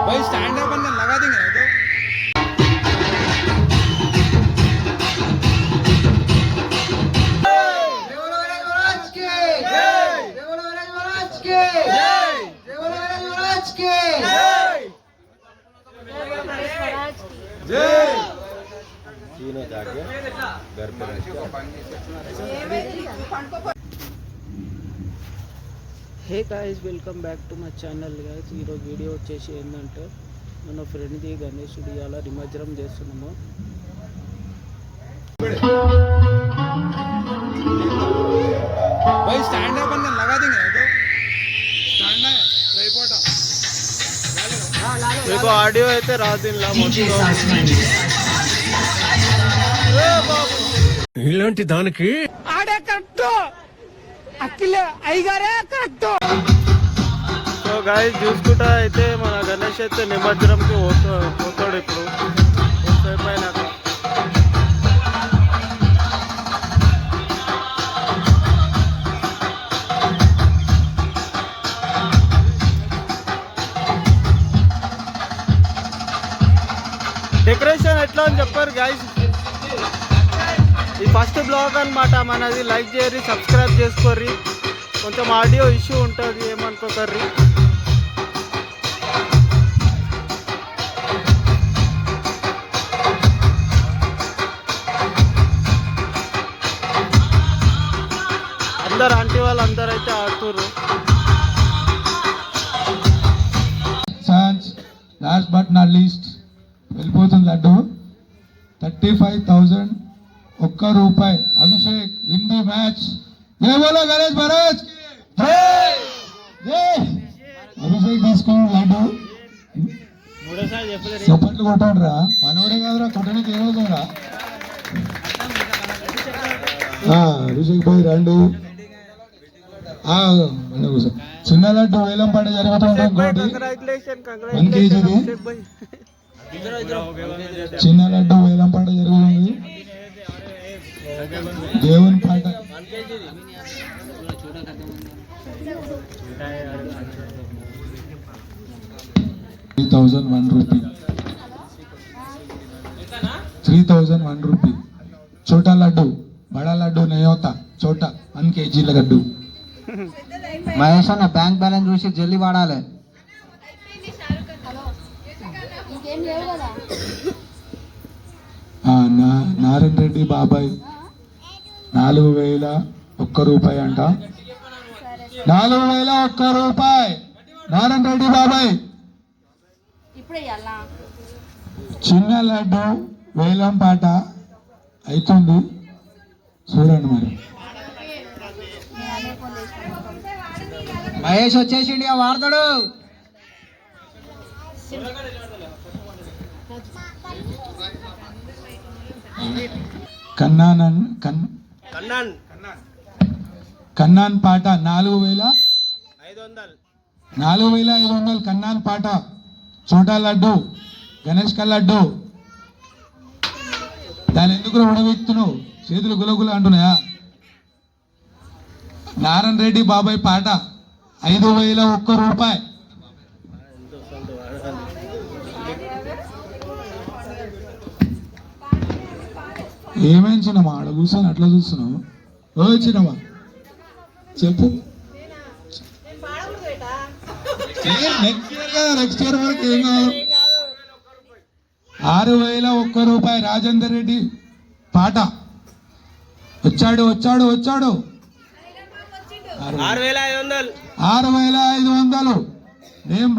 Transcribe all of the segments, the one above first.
भाई stand up अंदर लगा देंगे तो तीनों जाके घर पे hey guys welcome back to my channel guys. ఈరోజు వీడియో వచ్చేసి ఏంటంటే మన ఫ్రెండ్ది గణేశుడి అలా నిమజ్జనం చేస్తున్నాము. भाई स्टैंड अप अंदर लगा देंगे तो स्टैंड है ट्राइपॉड మీకు ఆడియో అయితే రాదు ఇలా ఇలాంటి దానికి ఆడే కరెక్ట్ అఖిలే అయ్యగారే కరెక్ట్. సో గాయ్స్ చూసుకుంటా అయితే మన గణేష్ అయితే నిమజ్జనంకి పోతాడు ఇప్పుడు అయిపోయినాక. డెకరేషన్ ఎట్లా అని చెప్పారు గాయ్స్. ఈ ఫస్ట్ బ్లాగ్ అనమాట మనది. లైక్ చేయరి, సబ్స్క్రైబ్ చేసుకోర్రి. కొంచెం ఆడియో ఇష్యూ ఉంటుంది, ఏమనుకోకర్రి. అందరు ఆంటీ వాళ్ళు అందరు అయితే ఆడుతుర్రు. లాస్ట్ బట్ నాట్ లీస్ట్ వెళ్ళిపోతుంది లడ్డు. 35,000 ఒక్క రూపాయి. Abhishek in the match. జై బోలో గణేష్ మహారాజ్ జై. అభిషేక్ తీసుకున్నాడు లడ్డు. చప్పట్లు కొట్టాడు రా, మనోడే కాదురా కొట్టడానికి ఏమవుతుందా. అభిషేక్ పోయి రెండు. చిన్న లడ్డు వేలం పాట జరుగుతుంది. ఇంకోటి 1 kg చిన్న లడ్డు వేలం పాట జరుగుతుంది. దేవుని పాట 3,001 రూపీ. 3,001 రూపీ. छोटा लड्डू, बड़ा लड्डू नहीं होता, छोटा 1 kg लड्डू. మహేష్ అన్న బ్యాంక్ బ్యాలెన్స్ చూసి జల్లి వాడాలి. నారాయణ రెడ్డి బాబాయ్ 4,001 రూపాయి అంట. 4,001 రూపాయి నారాయణ రెడ్డి బాబాయ్. చిన్న లడ్డు వేలం పాట అవుతుంది, చూడండి మరి. మహేష్ వచ్చేసిండి, వాడతాడు. కన్నాన్ పాట 4,500 కన్నాన్ పాట. చోటా లడ్డు గణేష్ కా లడ్డు. దాని ఎందుకు ఉడవెత్తును, చేతులు గులగుల అంటున్నాయా. నారాయణ రెడ్డి బాబాయ్ పాట 5,001 రూపాయి. ఏమేం చిన్నమా ఆడ కూర్చొని అట్లా చూస్తున్నావు. ఓ చిన్నమా చెప్పు. నెక్స్ట్ ఇయర్ వరకు ఏం కాదు. 6,001 రూపాయి రాజేందర్ రెడ్డి పాట. వచ్చాడు 6,500.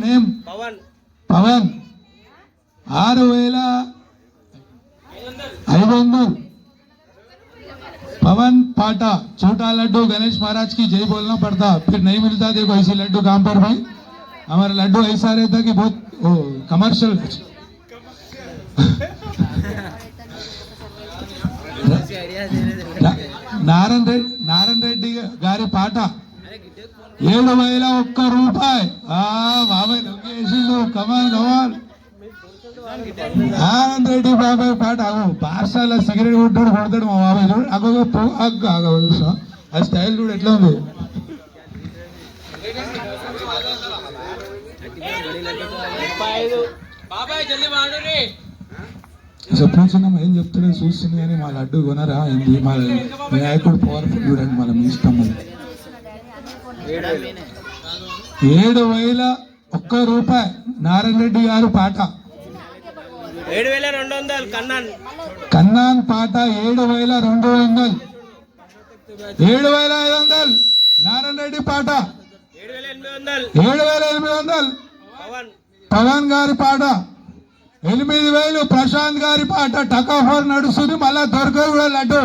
నేమ్ పవన్ 6,500 पवन पाटा. छोटा लड्डू गणेश महाराज की जय बोलना पड़ता, फिर नहीं मिलता. देखो ऐसे लड्डू काम पर भाई, हमारा लड्डू ऐसा रहता कि बहुत कमर्शियल. నారాయణ రెడ్డి గారి పాట 7,001 రూపాయి. బాబాయ్ లొకేషన్ కమాన్ కమాన్. నారాయణ రెడ్డి బాబాయ్ పాట. పార్సల్ సిగరెట్ కొడతాడు మా బాబాయ్. చూడు అగ్గ చూసా ఆ స్టైల్ చూడు ఎట్లా ఉంది. చెప్పిన ఏం చెప్తలేదు చూస్తుంది కానీ మా లడ్డు కొనరా ఏంది మా నాయకుడు పవర్ఫుల్ చూడండి మన మీ ఇష్టం మరి. 7,000 రూపాయి నారాయణ రెడ్డి గారు పాట 7,200 కన్నాన్ కన్నాన్ పాట 7,200 7,500 నారాయణ రెడ్డి పాట 7,800 పవన్ గారి పాట 8,000 ప్రశాంత్ గారి పాట టకాఫోర్ నడుస్తుంది మళ్ళా దొరకదు కూడా లడ్డు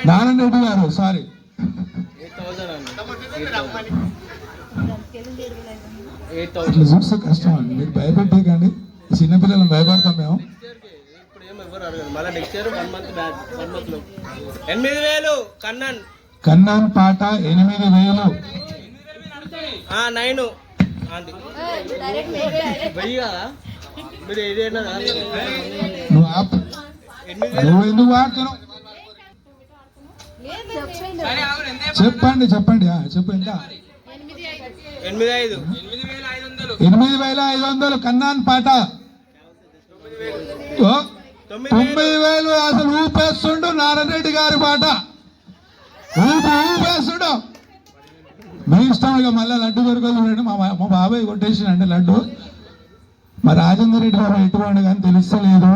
నారాయణ రెడ్డి గారు సారీ ఇట్లా చూస్తే కష్టం అండి మీరు భయపెట్టే కానీ చిన్నపిల్లలను భయపడతాం మేము 8,000 కన్నాన్ కన్నాన్ పాట 8,000 9 నువ్వు ఆపు. నువ్వు ఎందుకు వాడుతున్నావు చెప్పండి చెప్పండి చెప్పు ఎంత 8,500 కన్నాన్ పాట 9,000 అసలు ఊపేస్తుండు నారాయణ రెడ్డి గారి పాట ఊపేస్తుండు మీ ఇష్టం ఇక మళ్ళీ లడ్డు దొరకదు మా బాబాయ్ కొట్టేసిండే లడ్డు మా రాజేందర్ రెడ్డి బాబా ఎటువంటి కానీ తెలుస్తలేదు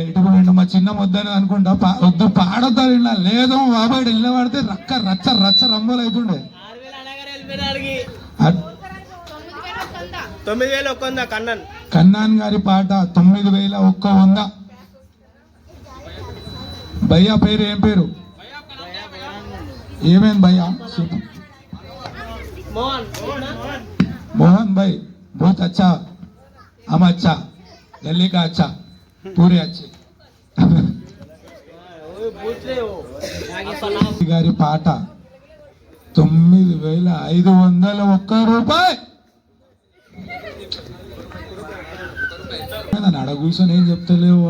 ఎటువంటి మా చిన్న ముద్దని అనుకుంటా వద్దు పాడొద్దా లేదు మా బాబాయ్ ఇళ్ళ పడితే రచ్చ రంబోలు అవుతుండే 9,100 కన్నాన్ కన్నాన్ గారి పాట 9,100 భయ్యా పేరు ఏం పేరు ఏమేం భయ్యా मोहन भाई बहुत अच्छा हम अच्छा दिल्ली का अच्छा पूरे अच्छे గారి పాట 9,501 రూపాయి అడ కూర్చొని ఏం చెప్తలేవు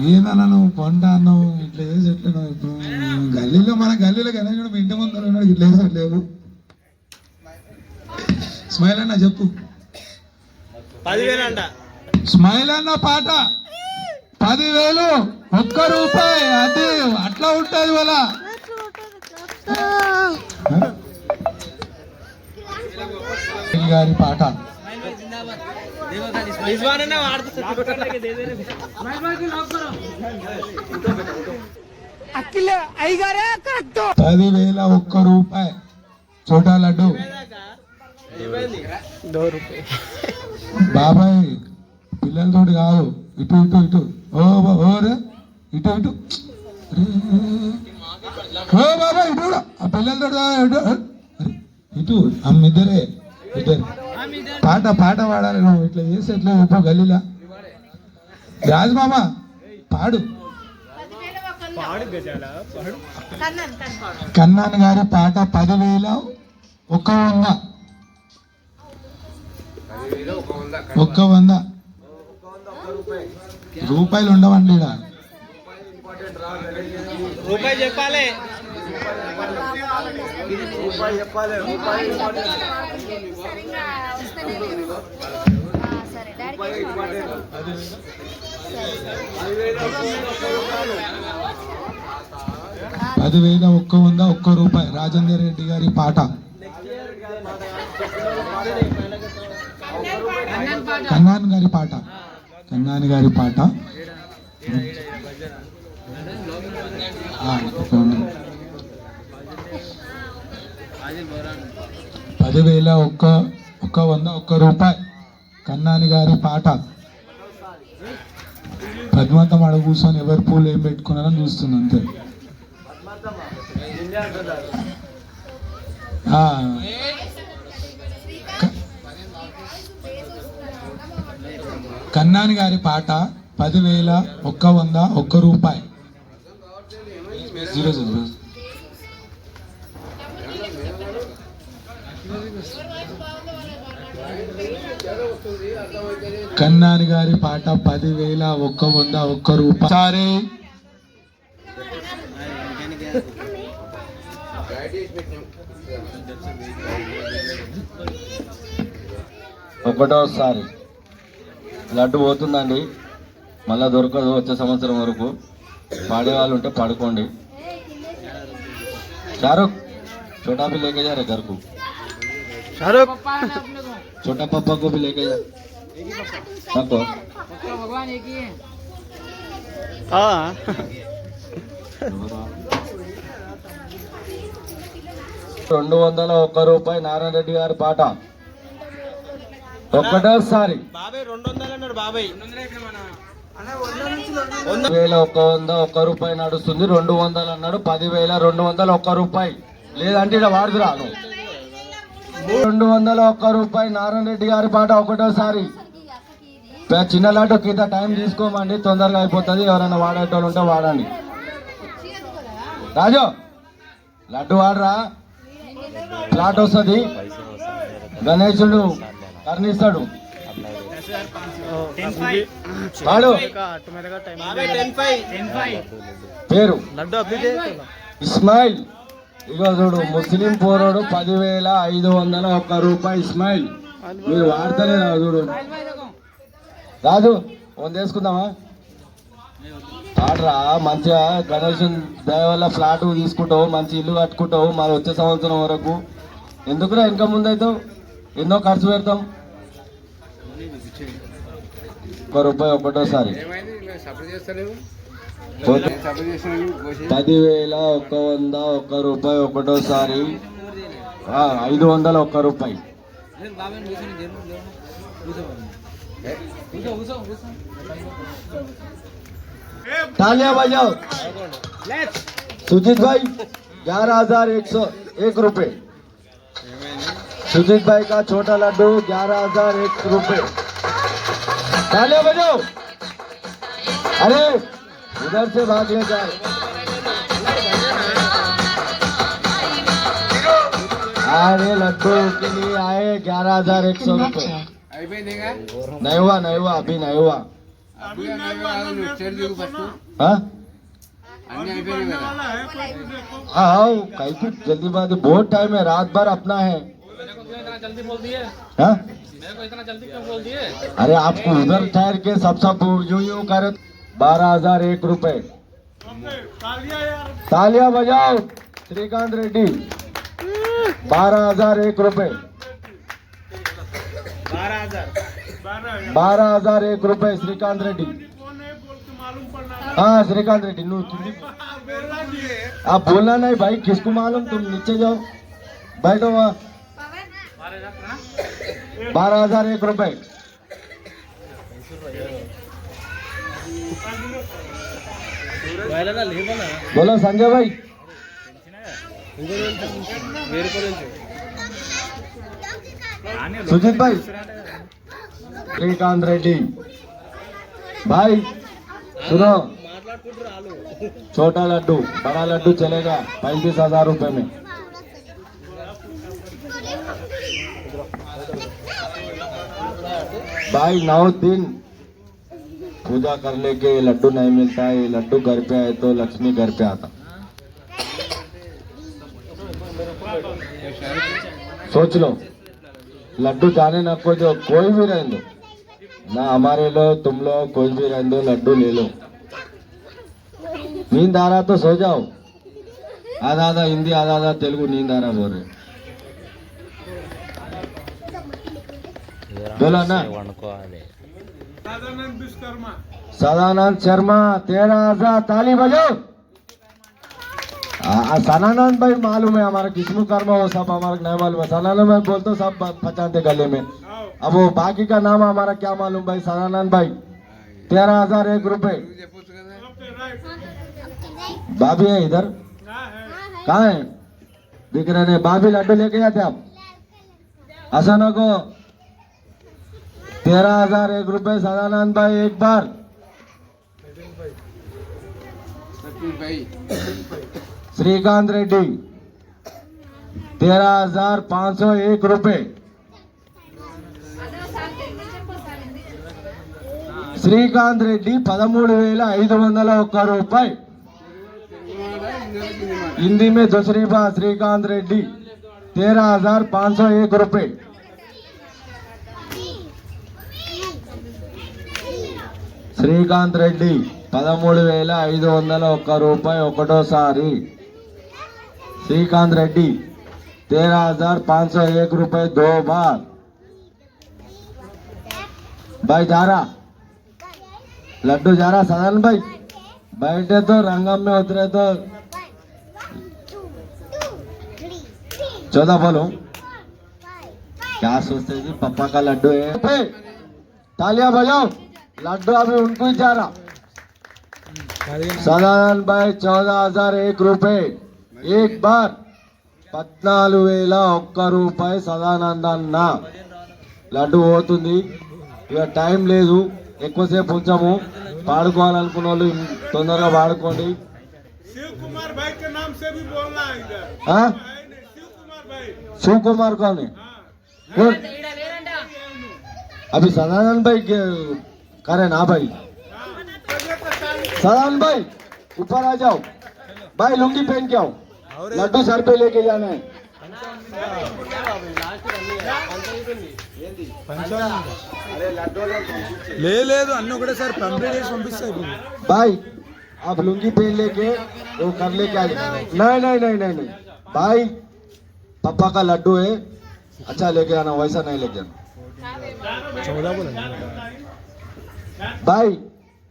ఏదన్నా నువ్వు పంట అన్నావు ఇట్లా వేసి ఎట్లా గల్లీలో మన గల్లీలో గణేష్ కూడా ఇంటి ముందర ఉన్నాడు ఇట్లా వేసట్లేవు స్మైల్ అన్న చెప్పు 10,000 అంట స్మైల్ అన్న పాట 10,000 1 రూపాయి అది అట్లా ఉంటుంది వాళ్ళ గారి పాట ₹10,000 1 రూపాయి చోటా లడ్డు బాబాయ్ పిల్లలతోటి కాదు ఇటు ఓరే ఇటు ఓ బాబాయ్ ఇటు కూడా ఆ పిల్లలతో ఇటు అమ్మిద్దరే ఇద్దరు పాట పాడాలి నువ్వు ఇట్లా చేసి ఎట్లా చెప్పు గల్లీలా రాజమామ పాడు కన్నాన్ గారి పాట 10,000 100 రూపాయలు ఉండవండి ఇక్కడ రూపాయి చెప్పాలి ₹10,100 రాజేందర్ రెడ్డి గారి పాట కన్నాన్ గారి పాట 10,100 రూపాయి కన్నాని గారి పాట పద్మంతం అడుగు కూర్చొని ఎవరు పూలు ఏం పెట్టుకున్నారని చూస్తుంది అంతే కన్నాని గారి పాట 10,100 రూపాయి 0 కన్నాని గారి పాట 10,100 రూపాయి ఒకటోసారి లడ్డు పోతుందండి, మళ్ళా దొరకదు వచ్చే సంవత్సరం వరకు. పాడేవాళ్ళు ఉంటే పాడుకోండి. షారుఖ్ छोटा भी लेके जा रहे घर को, शाहरुख छोटा पापा को भी लेके जा सबको. हाँ 201 రూపాయి నారాయణ రెడ్డి గారి పాట. ఒక్కటోసారి 1101 రూపాయి నడుస్తుంది. 200 అన్నాడు, 10,201 రూపాయి లేదంటే ఇక్కడ వాడుతురాను. 201 రూపాయి నారాయణ రెడ్డి గారి పాట. ఒకటోసారి చిన్న లాంటి కింద టైం తీసుకోమండి, తొందరగా అయిపోతుంది. ఎవరైనా వాడేటోళ్ళు ఉంటే వాడండి. రాజు లడ్డు వాడరా, ఫ్లాట్ వస్తుంది. గణేశుడు కర్ణిస్తాడు. వాడు పేరు ఇస్మాయిల్. ఇగో చూడు, ముస్లిం పోరాడు 10,501 రూపాయి ఇస్మాయిల్. మీరు వాడతలేదా? చూడు రాజు ఫోన్ చేసుకుందామా? ఆడరా మంచిగా గణేష్ దయ వల్ల ఫ్లాట్ తీసుకుంటావు, మంచి ఇల్లు కట్టుకుంటావు. మరి వచ్చే సంవత్సరం వరకు ఎందుకురా ఇంకా ముందైతావు, ఎన్నో ఖర్చు పెడతాం. 1 రూపాయి ఒకటోసారి. 10,101 రూపాయి ఒకటోసారి. 501 రూపాయి. तालियां बजाओ. सुजीत भाई 11,101 रुपए. सुजीत भाई का छोटा लड्डू 11,001 रुपए. तालियां बजाओ. अरे उधर से भाग ले जाए. अरे लड्डू के लिए आए 11,100 रुपए. नहीं हुआ अभी नहीं हुआ. हाँ कहीं जल्दीबाजी, बहुत टाइम है, रात भर अपना है. हाँ अरे आपको उधर ठहर के सब यूं करे. 12,001 रुपए. तालियां बजाओ. श्रीकांत रेड्डी 12,001 रुपए. 12,001 रुपए श्रीकांत रेड्डी. हाँ श्रीकांत रेड्डी आप बोलना नहीं भाई, किसको मालूम, तुम नीचे जाओ बैठो वहाँ. 12,001 रुपए. बोलो संजय भाई. सुजीत भाई. श्रीकांत रेड्डी भाई सुनो, छोटा लड्डू बड़ा लड्डू चलेगा 35,000 रुपए में. भाई 9 दिन पूजा करने के लड्डू नहीं मिलता है. लड्डू घर पे आए तो लक्ष्मी घर पे आता. सोच लो, लड्डू जाने ना को जो कोई भी रहने दो ना, हमारे लो तुम लोग कोई भी रहने दो, लड्डू ले लो. नींद आ रहा तो सो जाओ. आधा आधा हिंदी आधा आधा तेलुगु नींद आ रहा बोल रहे. बोला ना. सदानंद शर्मा 13,000. ताली बजाओ. सनानंद भाई मालूम है हमारा किस्मु कर्मा, वो सब हमारा नहीं मालूम है. सनानंद भाई बोलते सब पचाते गले में. अब वो बाकी का नाम हमारा क्या मालूम भाई. सनानंद भाई 13,001 रुपए. भाभी है इधर, कहाँ है? दिख रहे नहीं. भाभी लड्डू लेके जाते आप. हसनों को 13,001 रुपए. सदानंद भाई एक बार. श्रीकांत रेड्डी 13,501 रुपए. श्रीकांत रेड्डी 13,501 रुपए. हिंदी में दूसरी बात श्रीकांत रेड्डी 13,501 रुपये। శ్రీకాంత్ రెడ్డి 13,501 రూపాయి ఒకటోసారి। श्रीकांत रेड्डी 13,501 रुपए 2 बार। भाई जा रहा लड्डू जा रहा सदन भाई बैठे तो रंगम में उतरे तो 14 बोलो क्या सोचते जी पप्पा का लड्डू है। तालियां बजाओ लड्डू अभी उनको ही जा रहा। सदानंद भाई 14,001 रुपए एक बार। 14,001 రూపాయి సదానందన్న లడ్డు పోతుంది। ఇక టైం లేదు ఎక్కువసేపు ఉంచము। పాడుకోవాలనుకున్న వాళ్ళు తొందరగా పాడుకోండి। शिव कुमार भाई के नाम से भी बोलना है इधर। हाँ शिव कुमार भाई। शिव कुमार कौन है? कौन? अभी सदानंद भाई करे ना भाई। सदानंद भाई ऊपर आ जाओ भाई लुंगी पहन के आओ लड्डू सर पे लेके जाना है। లేదు అన్న ఒకటేసారి కంప్లీట్ చేసి పంపిస్తాయి। भाई आप लुंगी पहन लेके वो कर लेके आ जाओ। नहीं नहीं नहीं नहीं नहीं भाई पापा का लड्डू है अच्छा लेके आना वैसा नहीं लेके आना। भाई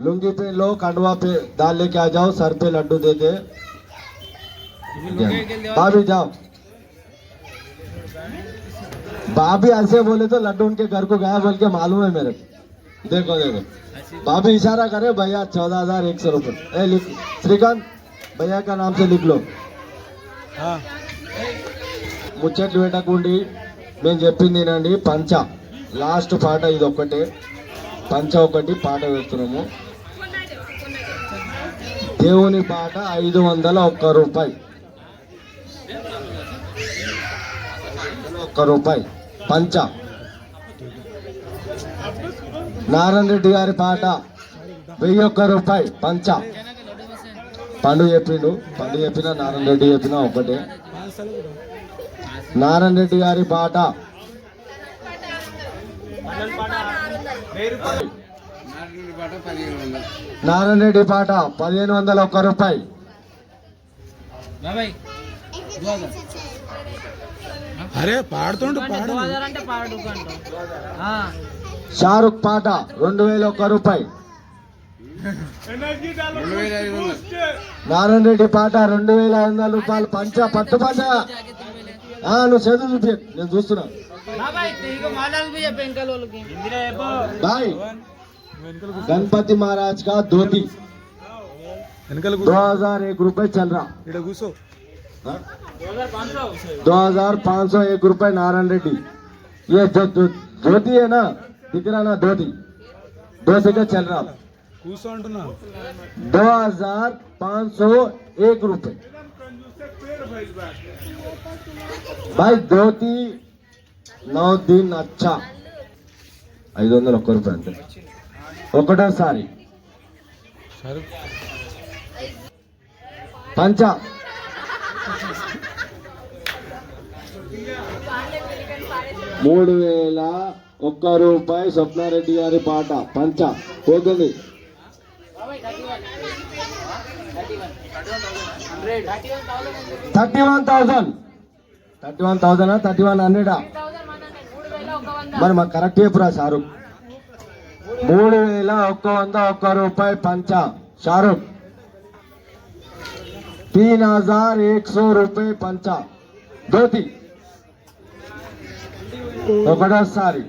लुंगी पहन लो कंडवा पे दाल लेके आ जाओ सर पे लड्डू दे दे। भाभी जाओ। भाभी ऐसे बोले तो लड्डू उनके घर को गया बोल के मालूम है मेरे। देखो देखो भाभी इशारा करे भैया 14,100 रुपये लिख श्रीकांत भैया का नाम से लिख लो। ముచ్చట్లు పెట్టకుండి నేను చెప్పింది వినండి। పంచ లాస్ట్ పాట ఇది ఒక్కటే పంచ ఒకటి పాట వేస్తున్నాము। దేవుని పాట 501 రూపాయి 1 రూపాయి పంచ। నారాయణ రెడ్డి గారి పాట 1001 రూపాయి పంచ। పండు చెప్పిన నారాయణ రెడ్డి చెప్పిన ఒకటే। నారాయణ రెడ్డి గారి పాట నారాయణ రెడ్డి పాట 1,501 రూపాయి। అరే పాడుతుండు పాడు। షారుఖ్ పాట 2,001 రూపాయి। నారాయణ రెడ్డి పాట 2,500 రూపాయలు పంచ పట్టు పంచ। నువ్వు చదువు చూపి నేను చూస్తున్నా। भाई गणपति महाराज का धोती 2,001 रुपए चल रहा। 2,501 रुपए नारायण रेड्डी। ये जो धोती है ना दिख रहा ना धोती का चल रहा 2,501 रुपए। भाई धोती 9 दिन अच्छा 501 रुपये अंతే ఒకటోసారి। పంచ 3,001 రూపాయి స్వప్నారెడ్డి గారి పాట పంచ పోతుంది। 31,100 మరి మాకు కరెక్ట్ చెప్పురా షారుఖ్। 3,101 రూపాయి పంచ షారుఖ్। 3,100 రూపాయి పంచ ధోతి ఒకటోసారి।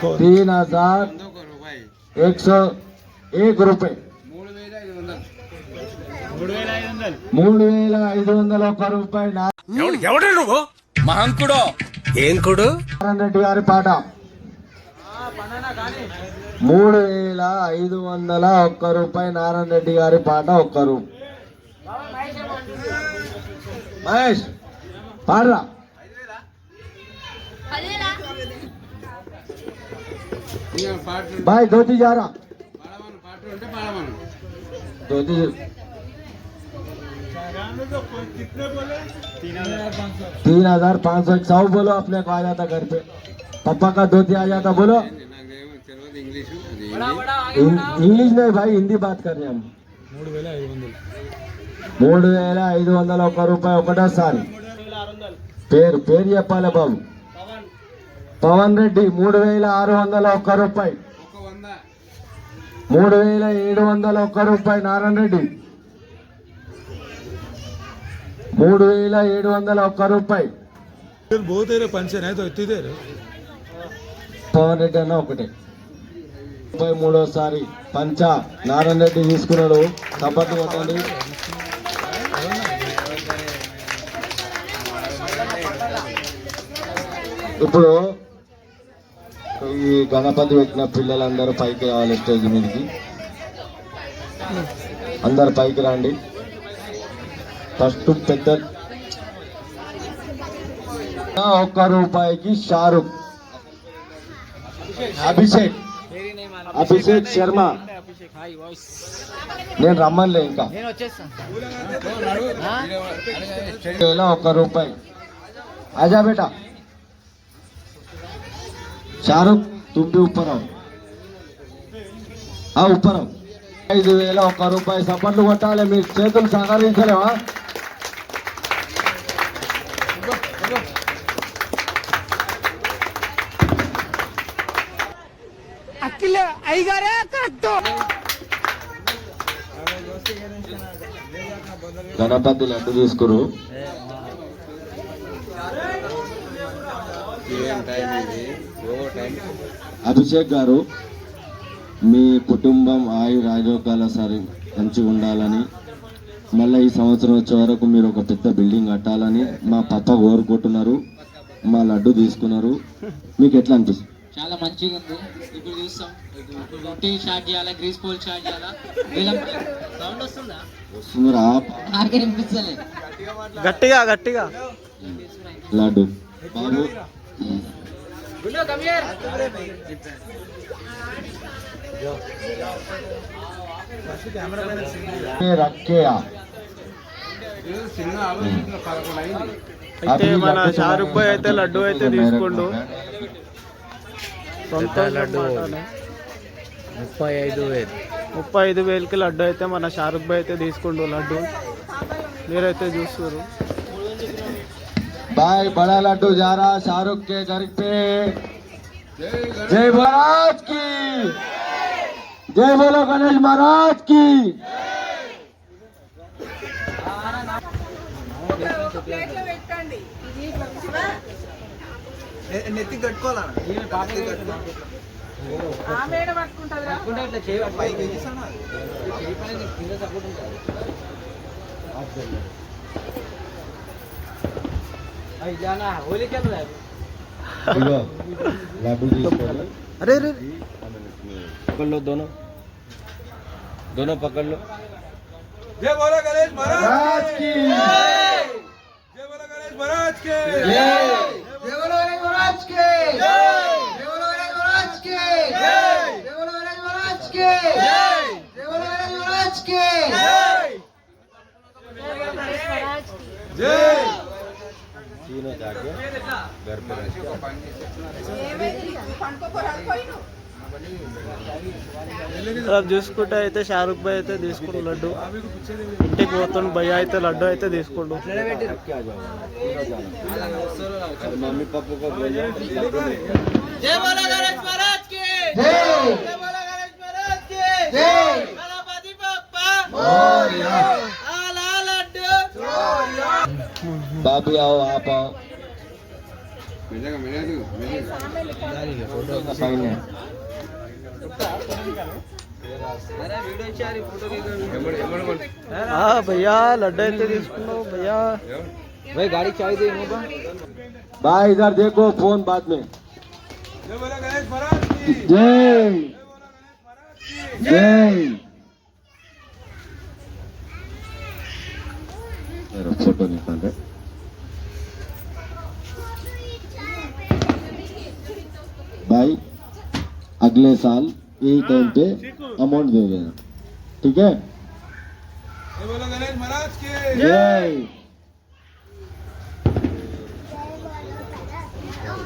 3,101 రూపాయి 3,501 రూపాయి ఎవడు నువ్వు మహంకుడో ఏం కుడు నారాయణ రెడ్డి గారి పాట 3,501 రూపాయి నారాయణ రెడ్డి గారి పాట 1 రూపాయి। మహేష్ పాడరా। भाई धोती जा रहा धोती 3,500 एक 100 बोलो, अपने को आ जाता घर पे। पापा का धोती आ जाता, बोलो। इंग्लिश नहीं भाई, हिंदी बात कर रहे हैं हम। 3,500 ఒక్క రూపాయి ఒకటోసారి. పేరు చెప్పాలి బాబు. పవన్ రెడ్డి 3,600 ఒక్క రూపాయి. 3,700 ఒక్క రూపాయి. నారాయణ రెడ్డి 3,700 ఒక్క రూపాయి. बहुत है पंचर है तो इतनी देर పవన్ రెడ్డి అన్న ఒకటే. 33సారి పంచ నారాయణ రెడ్డి తీసుకున్నాడు. సపోర్ట్ కొట్టండి. ఇప్పుడు ఈ గణపతి పెట్టిన పిల్లలందరూ పైకి రావాలి స్టేజ్ మీదకి. అందరు పైకి రండి. ఫస్ట్ పెద్ద ఒక్క రూపాయికి షారుఖ్, అభిషేక్ శర్మ. నేను రమ్మనిలే ఇంకా. ఒక్క రూపాయి. आजा बेटा. शाहरुख तुम भी ऊपर आओ. ऊपर आओ. 5,000 ఒక్క రూపాయి. సపట్లు కొట్టాలి. మీరు చేతులు సహకరించలేవా? గణపతి లడ్డు తీసుకురు. అభిషేక్ గారు, మీ కుటుంబం ఆయురారోగ్యాల సరి మంచిగా ఉండాలని, మళ్ళీ ఈ సంవత్సరం వచ్చే వరకు మీరు ఒక పెద్ద బిల్డింగ్ కట్టాలని మా పప్ప కోరుకుంటున్నారు. మా లడ్డు తీసుకున్నారు. మీకు ఎట్లా అనిపిస్తుంది? చాలా మంచిగా ఉంది. ఇప్పుడు చూస్తాం, ఇప్పుడు రొట్టి స్టార్ట్ చేయాలా, గ్రీస్ పోల్ స్టార్ట్ చేయాలా. సౌండ్ వస్తుందా? వస్తుందిరా. నాకే వినిపిస్తలేదు. గట్టిగా లడ్డు బాబు. అయితే మన షారుఖ్ భాయ్ అయితే లడ్డు అయితే తీసుకుండు. సొంత లడ్డు 35,000కి లడ్డు అయితే మన షారుఖ్ భాయ్ అయితే తీసుకుండు లడ్డు. మీరైతే చూస్తారు. भाई बड़ा लड्डू जा रहा शाहरुख के घर पे. जय महाराज की जय. बोलो गणेश महाराज की. నెత్తి కట్టుకోవాలా लड्डू अरे पकड़ लो. दोनों पकड़ लो. जय बोलो गणेश महाराज की. जय बोलो गणेश महाराज के. जय बोलो गणेश महाराज के. जय बोलो गणेश महाराज के. जय बोलो गणेश महाराज के. जय बोलो गणेश महाराज के. जय तीनों जाके घर पे చూసుకుంటే అయితే షారుఖ్ భాయ్ అయితే తీసుకుండు లడ్డు. ఇంటికి పోతున్న భయ్య అయితే లడ్డు అయితే తీసుకుండు. मम्मी पापा को बोलो. జై బోలో గణేష్ మహారాజ్ కి. जय జై బోలో గణేష్ మహారాజ్ కి. जय గణపతి బప్పా मोरया. ఆలా లడ్డు. बाबी आओ, आप आओ. భయ్యా లడ్డు అయితే తీసుకున్నావు భయ్యా. भाई गाड़ी चाबी दे. भाई इधर देखो, फोन बाद में. जय बोलो गणेश महाराज की. जय जय. मेरा फोटो निकाल रहे. भाई अगले साल यही टाइम पे अमाउंट दे देना, ठीक है? ये बोलो गणेश महाराज की जय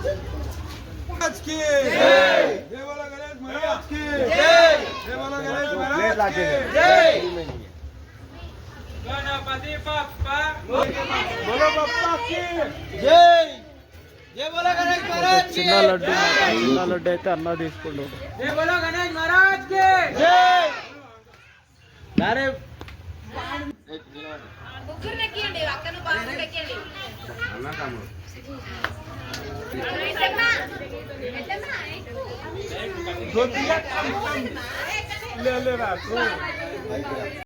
महाराज की ये बोलो गणेश महाराज की ये बोलो गणेश महाराज की गणपति बप्पा बोलो बप्पा की जय ये बोलो गणेश महाराज की చిన్న లడ్డు అయితే అన్న తీసుకుంటాడు. ये बोलो गणेश महाराज की जय अरे ముగ్గురు నెక్కియండి అక్కను బాబు నెక్కియండి ले ले